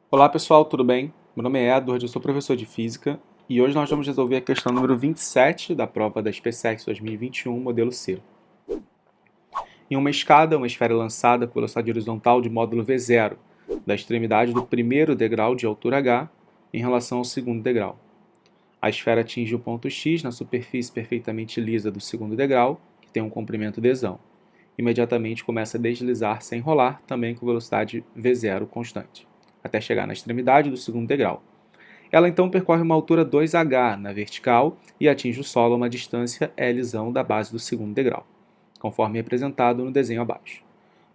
Olá pessoal, tudo bem? Meu nome é Edward, eu sou professor de Física e hoje nós vamos resolver a questão número 27 da prova da SpaceX 2021, modelo C. Em uma escada, uma esfera é lançada com velocidade horizontal de módulo V0, da extremidade do primeiro degrau de altura h em relação ao segundo degrau. A esfera atinge o ponto X na superfície perfeitamente lisa do segundo degrau, que tem um comprimento dzão. Imediatamente começa a deslizar sem rolar, também com velocidade V0 constante, até chegar na extremidade do segundo degrau. Ela então percorre uma altura 2h na vertical e atinge o solo a uma distância Lzão da base do segundo degrau, conforme representado no desenho abaixo.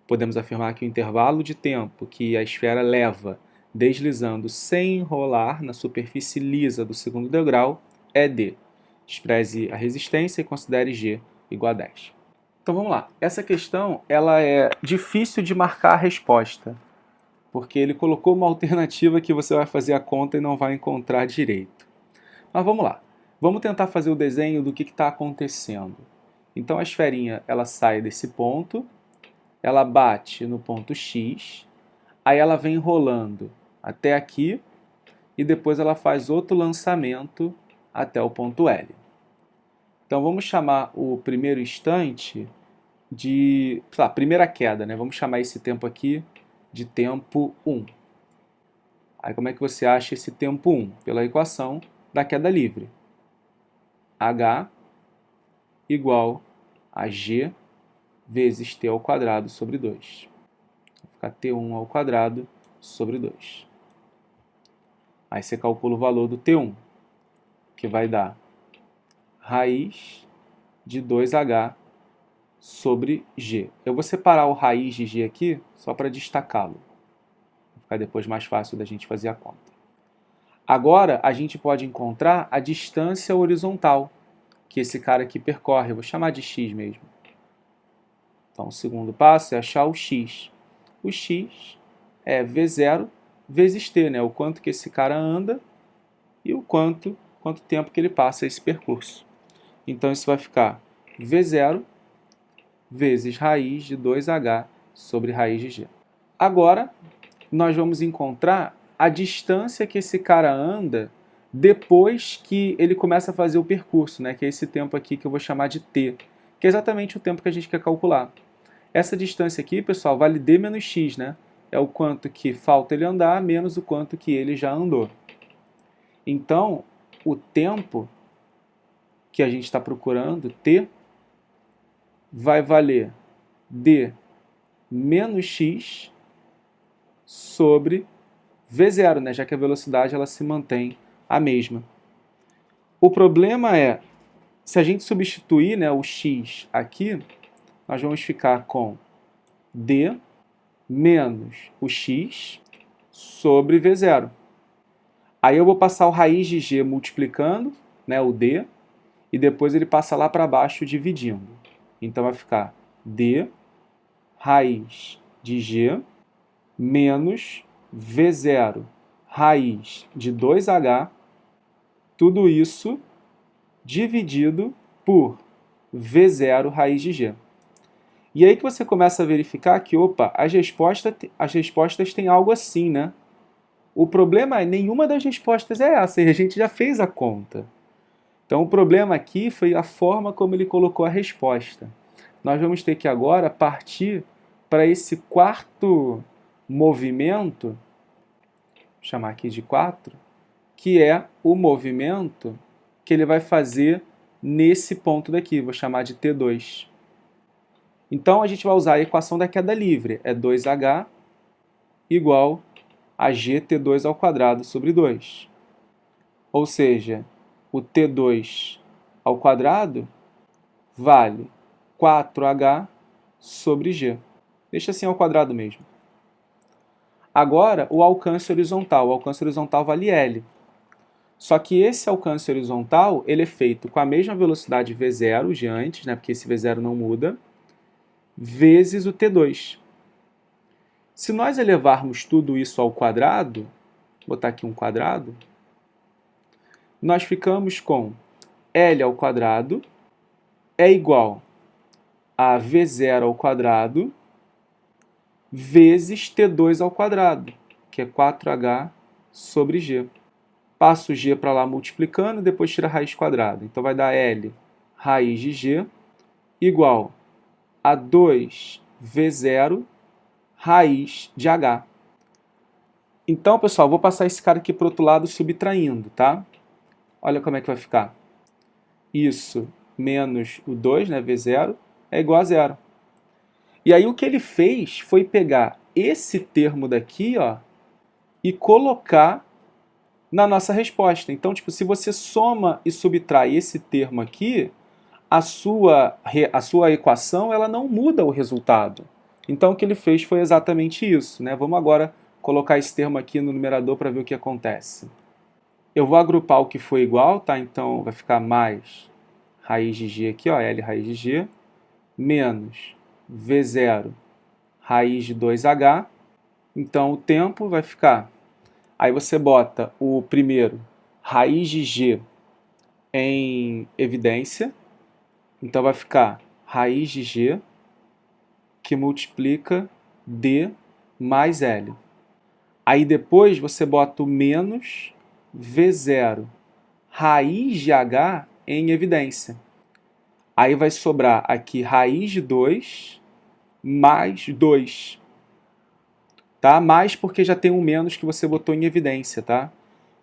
Podemos afirmar que o intervalo de tempo que a esfera leva deslizando sem rolar na superfície lisa do segundo degrau é d. Despreze a resistência e considere g igual a 10. Então vamos lá. Essa questão ela é difícil de marcar a resposta, porque ele colocou uma alternativa que você vai fazer a conta e não vai encontrar direito. Mas vamos lá. Vamos tentar fazer o desenho do que está acontecendo. Então a esferinha ela sai desse ponto, ela bate no ponto X, aí ela vem rolando até aqui e depois ela faz outro lançamento até o ponto L. Então vamos chamar o primeiro instante de, sei lá, primeira queda, né? Vamos chamar esse tempo aqui de tempo 1. Aí como é que você acha esse tempo 1? Pela equação da queda livre. H igual a G vezes T ao quadrado sobre 2. Vai ficar T1 ao quadrado sobre 2. Aí você calcula o valor do T1, que vai dar raiz de 2H sobre G. Eu vou separar o raiz de G aqui só para destacá-lo. Vai ficar depois mais fácil da gente fazer a conta. Agora, a gente pode encontrar a distância horizontal que esse cara aqui percorre. Eu vou chamar de x mesmo. Então, o segundo passo é achar o x. O x é V0 vezes t, né? O quanto que esse cara anda e o quanto tempo que ele passa esse percurso. Então, isso vai ficar V0 vezes raiz de 2h sobre raiz de g. Agora, nós vamos encontrar a distância que esse cara anda depois que ele começa a fazer o percurso, né? Que é esse tempo aqui que eu vou chamar de t, que é exatamente o tempo que a gente quer calcular. Essa distância aqui, pessoal, vale d menos x, né? É o quanto que falta ele andar menos o quanto que ele já andou. Então, o tempo que a gente está procurando, t, vai valer d menos x sobre V0, né? Já que a velocidade ela se mantém a mesma. O problema é, se a gente substituir, né, o x aqui, nós vamos ficar com d menos o x sobre V0. Aí eu vou passar o raiz de g multiplicando, né, o d, e depois ele passa lá para baixo dividindo. Então vai ficar d raiz de g menos V0 raiz de 2h, tudo isso dividido por V0 raiz de g. E aí que você começa a verificar que, opa, as respostas têm algo assim, né? O problema é nenhuma das respostas é essa, e a gente já fez a conta. Então o problema aqui foi a forma como ele colocou a resposta. Nós vamos ter que agora partir para esse quarto movimento, vou chamar aqui de 4, que é o movimento que ele vai fazer nesse ponto daqui, vou chamar de T2. Então a gente vai usar a equação da queda livre, é 2h igual a gt2 ao quadrado sobre 2. Ou seja, o T2 ao quadrado vale 4h sobre g. Deixa assim ao quadrado mesmo. Agora, o alcance horizontal. O alcance horizontal vale L. Só que esse alcance horizontal ele é feito com a mesma velocidade V0 de antes, né, porque esse V0 não muda, vezes o T2. Se nós elevarmos tudo isso ao quadrado, vou botar aqui um quadrado, nós ficamos com L ao quadrado é igual a V0 ao quadrado vezes T2 ao quadrado. que é 4H sobre G. Passo o G para lá multiplicando, depois tira a raiz quadrada. Então vai dar L raiz de G igual a 2V0 raiz de H. Então, pessoal, vou passar esse cara aqui para o outro lado subtraindo, tá? Olha como é que vai ficar. Isso menos o 2, né, V0, é igual a 0. E aí o que ele fez foi pegar esse termo daqui, ó, e colocar na nossa resposta. Então, tipo, se você soma e subtrai esse termo aqui, a sua equação ela não muda o resultado. Então, o que ele fez foi exatamente isso, né? Vamos agora colocar esse termo aqui no numerador para ver o que acontece. Eu vou agrupar o que foi igual, tá? Então, vai ficar mais raiz de G aqui, ó, L raiz de G, menos V0 raiz de 2H. Então, o tempo vai ficar... Aí você bota o primeiro, raiz de G, em evidência. Então, vai ficar raiz de G, que multiplica D mais L. Aí depois você bota o menos V0 raiz de H em evidência. Aí vai sobrar aqui raiz de 2 mais 2. Tá? Mais porque já tem um menos que você botou em evidência. Tá?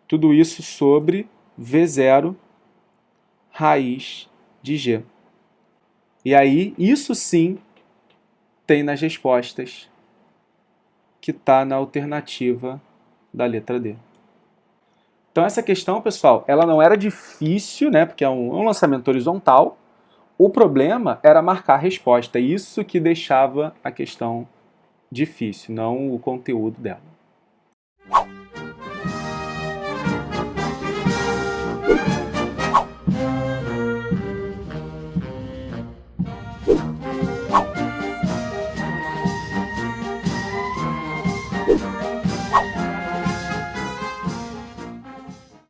Tudo isso sobre V0 raiz de G. E aí, isso sim tem nas respostas que está na alternativa da letra D. Então essa questão, pessoal, ela não era difícil, né, porque é um lançamento horizontal. O problema era marcar a resposta, isso que deixava a questão difícil, não o conteúdo dela.